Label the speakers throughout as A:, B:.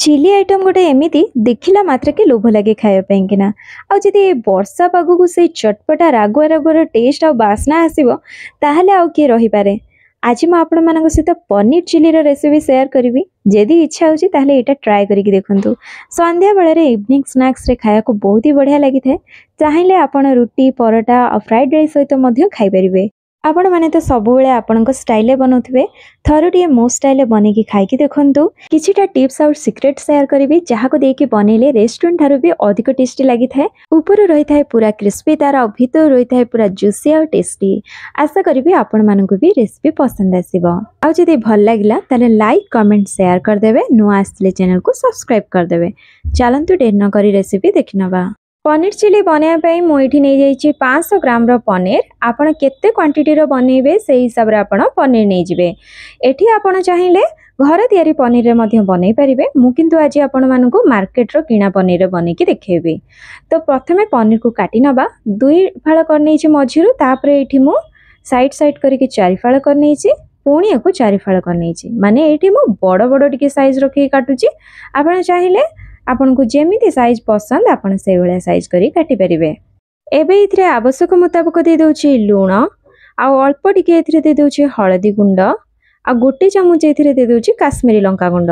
A: Chilli item गोटे एमती देखला मात्र के लोभ लगे खायापाई कि आदि वर्षा पागक से चटपटा रागुआ रागुआर टेस्ट आ बास्ना आसो ताहले आउ किए रही पारे। आज मैं आपण मान सहित पनीर चिली रेसिपी शेयर करी। जदि इच्छा होची ताहले एटा ट्राए करके देखंतु। संध्या बेले इवनिंग स्नैक्स रे खाया को बहुत ही बढ़िया लगी था। चाहिए आपण रुटी परोटा और फ्राइड राइस सहित मध्य खाई परिबे। आपण माने तो सबुबेले आपणक स्टाइल बनाउथिबे, थरुटिए मो स्टाइल बनेकी खाइकी देखंतु। किछिटा टिप्स और सीक्रेट शेयर करिवि जहाको देकी बनेले रेस्टोरेंट थारु भी अधिक टेस्टी लागि थाए। ऊपर रही थाए पूरा क्रिस्पी तार और भीतर रही थाए पूरा जुसी और टेस्टी। आशा करिवि आपण मानकु भी रेसिपी पसंद आसीबो। आ जदि भल लागिला ताले लाइक कमेंट शेयर कर देबे। नुआ आसले चैनल को सब्सक्राइब कर देबे। चलंतु देर न करी रेसिपी देखिनबा। पनीर चिली बनाया मुझे नहीं जाइए 500 ग्राम पनीर। आपण केते क्वांटिटी रो बनइबे से हिसाब रे आपण पनीर नहीं जिवे। एठी आपण चाहिए घर तैयारी पनीर रे मध्य बनई परिबे। मु किंतु आज आपण मानकु मार्केट रो किना पनीर बनै की देखेबे। तो प्रथमे पनीर को काटी नबा। 2 फाळ करनै छि मझिरु, तापरे एठी मु साइड साइड करके 4 फाळ करनै छि, पुणी एको 4 फाळ करनै छि। माने एठी मु बड़ बड़ टिके साइज रखी काटुछि। आपण चाहिए आपन को जेमिति साइज पसंद आपन से भलिया साइज करी काटी परिबे। एबे इथरे आवश्यक मुताबिक दे दोछि लूण, आ अल्प टिके इथरे दे दोछि हळदी गुंड, आ गोटे चमच इथरे दे दोछि काश्मीरी लंका गुंड।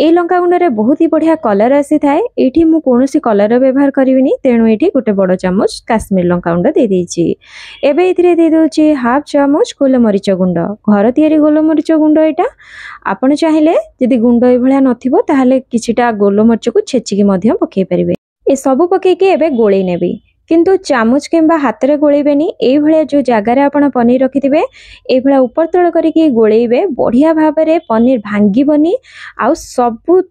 A: ए लंका गुंड रे बहुत ही बढ़िया कलर आसी थाए। एठी मु कोनोसी कलर व्यवहार करिविनी, तेणु एठी गोटे बड़ चमच काश्मीरी लंका गुंड दे देछि। एबे इथरे दे दोछि हाफ चमच गोलमरीच गुंड। घर तयारी गोलमरीच गुंड एटा। आपण चाहिए जदि गुंड ए भलिया नथिबो ताहले किछिटा गोलमरीच को छेचिकी मध्य पकाई परिबे। ए सब पकाइके एबे गोळै नेबी, किंतु चामच किंबा हाथ रे गोळैबेनी। ए भलिया जो जगार आपण पनीर रखिथिबे ए भलिया ऊपर तळ करिके गोळैबे। बढ़िया भाबरे पनीर भांगीबनी आ सब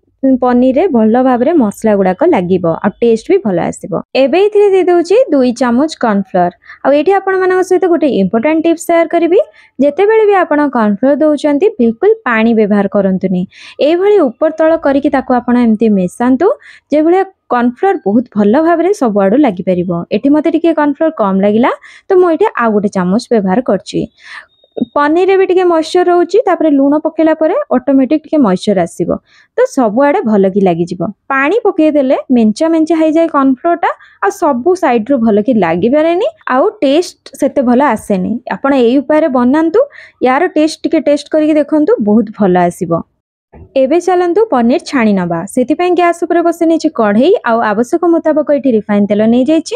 A: पनीर रे भल भाबरे मसला गुडाक लागिबो आ टेस्ट भी भल आसीबो। एबे इथिरे दे दोछि 2 चमच कॉर्नफ्लोर। आ एठी आपण मानक सहित गोटे इंपोर्टेंट टिप्स शेयर करिवि। जेते बेले भी आपण कॉर्नफ्लोर दोउचंती बिल्कुल पानी व्यवहार करंतुनी। ए भली ऊपर तळ करिके ताको आपण एम्ति मेसांतु जे भलिया कॉर्नफ्लोर बहुत भल भाबरे सब आडू लागि परिबो। एठी मते टिके कॉर्नफ्लोर कम लागिला तो मो एठी आ गोटे चमच व्यवहार करछि। पनीर रे भी टिके मॉइस्चर रहउची, तापरे लूण पकेला परे ऑटोमेटिक टिके मॉइस्चर आसीबो। तो सब आडे भल की लागि जिवो। पानी पके देले मेंचा मेंचा हो जाय कॉर्नफ्लोर टा, आ सब साइड रो भल की लागि पारेनी, आ टेस्ट सेते भल आसेनी। आपण एई उपाय रे बनांतु, यार टेस्ट टिके टेस्ट करके देखंतु, बहुत भल आसीबो। एबे चलंतु पनीर छाणी नबा। सेति पय गैस ऊपर बसे नेछि कढ़ई, आ आवश्यक मुताबिक एठी रिफाइन तेल नै जायछि।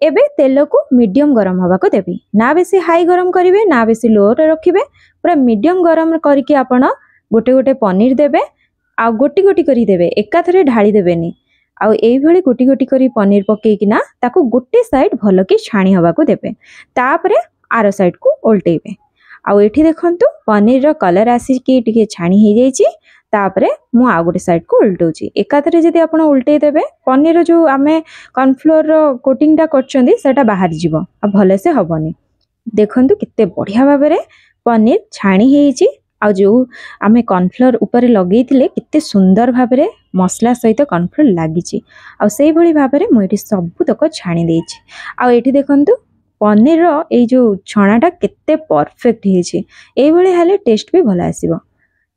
A: एबे तेल को मीडियम गरम हवा को देबी। ना बेसी हाई गरम करिवे ना बेसी लो रे रखिबे। पूरा मीडियम गरम करके आपण गोटे गोटे पनीर देबे, आ गोटी गोटी करी देबे, एका थरे ढाली देबेनी। आ एई भली गोटी गोटी करी पनीर पकेकी ना ताको गोटे साइड भल की छाणी हवा को देबे। तापरे आरो साइड को उल्टेबे। आ एठी देखंतु पनीर रो कलर आसी की टिके छाणी हे जायछि। तापरे मु आ गोटे साइड को उल्टौछि। एकाथरे जदि आपण उल्टै देबे पनीर जो आमे कॉर्नफ्लोर रो कोटिंग टा करछंदी सेटा बाहर जिवो, आ भले से हबनी। देखंतु कित्ते बढ़िया भाबरे पनीर छाणी हेछि। आ जो आमे कॉर्नफ्लोर ऊपर लगेइथिले कित्ते सुंदर भाबरे मसला सहित कॉर्नफ्लोर लागिछि। आ सेही भली भाबरे मु एठी सब तक छाणी देछि। आ एठी देखंतु पनीर रो ए जो छणाटा कित्ते परफेक्ट हेछि। एई भली हाले टेस्ट भी भल आसीबो।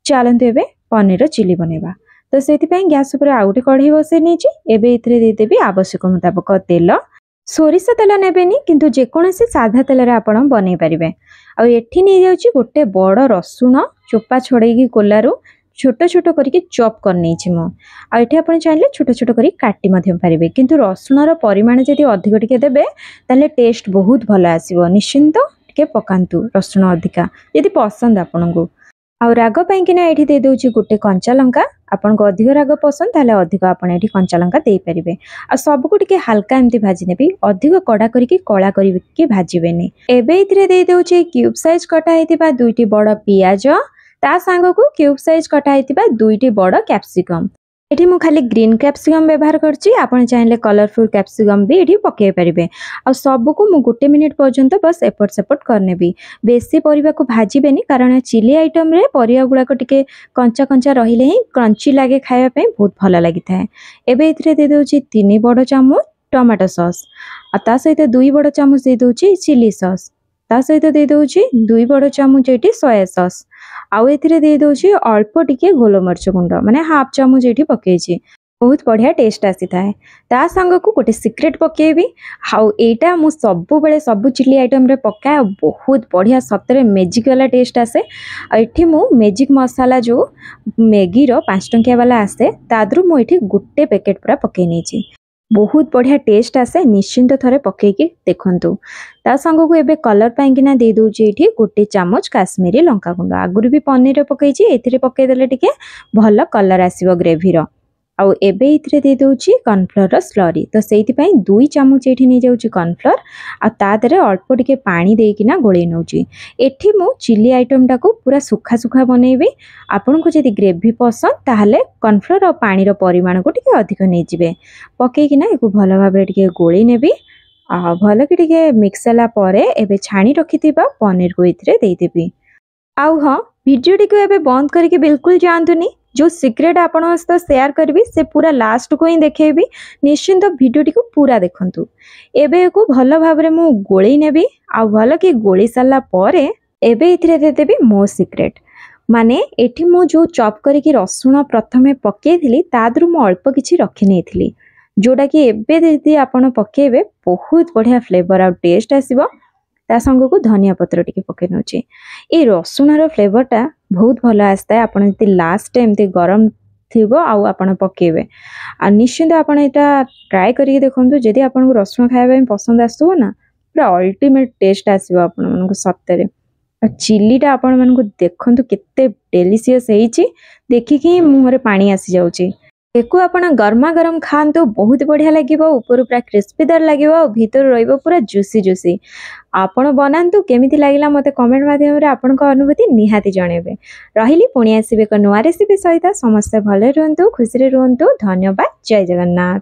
A: चलंतु एबे पनीर चिली बनेबा। तो सेति पय गैस ऊपर आ गोटे कढ़ई बसे नेछि। एबे इथरे दे देबी आवश्यक मुताबिक तेल। सोरिष तेल नेबेनी, किंतु जे कोनोसी साधा तेल रे आपण बनै परिबे। आ एठी नै जाउची गोटे बड़ रसुण चोपा छड़ेकी कोलारू छोट छोट करके चॉप कर नेछि मो। आ एठी आपण चाहिले छोट छोट करी काटी मध्य पारिबे, किंतु रसुण रो परिमाण जदि अधिक टिके देबे ताले टेस्ट बहुत भल आसीबो। निश्चिंत टिके पकांतु रसुण अधिका जदि पसंद आपनकु। आ राग पई किना एठी दे दोछि गोटे कंचा लंका। आपन को अधिक राग पसंद ताले अधिक आपन एठी कंचा लंका देई परिबे। आ सब को टिके हल्का एम्ति भाजी नेबी, अधिक कड़ा करिके कळा करिके भाजीबेनी। एबे इथरे दे दोछि क्यूब साइज कटा हेतिबा 2टी बड़ पियाज, ता सांग को क्यूब साइज कटा हेतिबा 2टी बड़ कैप्सिकम। एठी मु खाली ग्रीन कैप्सिकम व्यवहार करछि। आपन चाहिले कलरफुल कैप्सिकम भी एठी पके परिबे। आ सब को मु गोटे मिनिट पर्यंत बस एपट सेपट करनेबी। बेसी परिबा को भाजीबेनी, कारण चिली आइटम रे परिया गुडा को टिके कंचा कंचा रहिले ही क्रंची लागे खाया पे बहुत भल लागि थाए। एबे इथरे दे दोछि 3 बड़ चम्मच टमाटो सॉस, आ ता सहित 2 बड़ चम्मच दे दोछि चिली सॉस, ता सहित दे दोछि 2 बड़ चम्मच एठी सोया सॉस, आउ एथिरे दे दउछि अल्प टिके गोलमरिच गुंड माने हाफ चामच एठी पकेछि बहुत बढ़िया टेस्ट आसी थाए ता संग को गोटे सिक्रेट पकेबी हाउ एटा मु सबु बेले सबु चिली आइटम रे पकाए बहुत बढ़िया सतरे मैजिक वाला टेस्ट आसे एठी मु मैजिक मसाला जो मैगी रो 5 टंकिया वाला आसे तादरु मु एठी गुट्टे पैकेट पूरा पके नेछि बहुत बढ़िया टेस्ट आसे निश्चिंत थरे पकेकी देखंतु ता संग को एबे कलर पाइकिना दे दउछि एठी गोटे चामच काश्मीरी लंका गुंड आगुरु भी पनीर रे पकेछि एथिरे पके देले टिके भल कलर आसीबो ग्रेवी रो आउ एबे इथिरे दे दउछि कॉर्नफ्लोर रो स्लरी तो सेति पई 2 चामच एठी नै जाउछि कॉर्नफ्लोर आ ता देरे अल्प टिके पानी देकिना गोळै नउछि एठी मु चिली आइटम टाको पूरा सुखा सुखा बनेबी आपन को जदि ग्रेवी पसंद ताहले कॉर्नफ्लोर और पानी रो परिमाण को टिके अधिक नै जिवे पकेकिना एको भल भाबरे टिके गोळै नेबी आ भल कि टिके मिक्सला परे एबे छाणी रखिथिबा पनीर को इथिरे देई देबी आउ हाँ वीडियो टी को बंद करके बिल्कुल जातुनी जो सिक्रेट आपण सहित शेयर करी से पूरा लास्ट को ही देखेबी निश्चिंत वीडियो टी को पूरा देखंतु एबे को भल भाव में मु गोळै नेबी आ भल कि गोळै सारा परे एबे इथिरे देदेबी मो सिक्रेट माने एठी मु जो चॉप करिकी रसुण प्रथमे पकेइथिली तादरु मु अल्प किछि रखि नेथिली जोटा कि एबे देदी आपण पकेबे बहुत बढ़िया फ्लेवर आ टेस्ट आसीबो ता संग को धनिया पत्र टिके पके नउछि ए रसुण रो फ्लेवर टा बहुत भलो आस्ता है आपण जति लास्ट टाइम ते गरम थिबो आउ आपण पकेबे आ निश्चित आपण एटा ट्राई करिके देखंतु जदि आपण को रसुण खाइबा पसंद आसो ना पूरा अल्टीमेट टेस्ट आसीबो आपण मन को सत्तरे चिली टा आपण मन को देखंतु केते डेलीशियस हेछि देखिकि मुहरे पानी आसी जाउछि एको आपण गरमा गरम खांतु बहुत बढ़िया लागिबो ऊपर पूरा क्रिस्पीदार लागिबो और भीतर रहिबो पूरा जूसी जूसी आपण बनांतु केमिति लागिला मते कमेंट माध्यम रे आपण को अनुभूति निहाती जणेबे रहिली पुणी आसीबे को नुवा रेसिपी सहित समस्त भले रहंतु खुशी रे रहंतु धन्यवाद जय जगन्नाथ।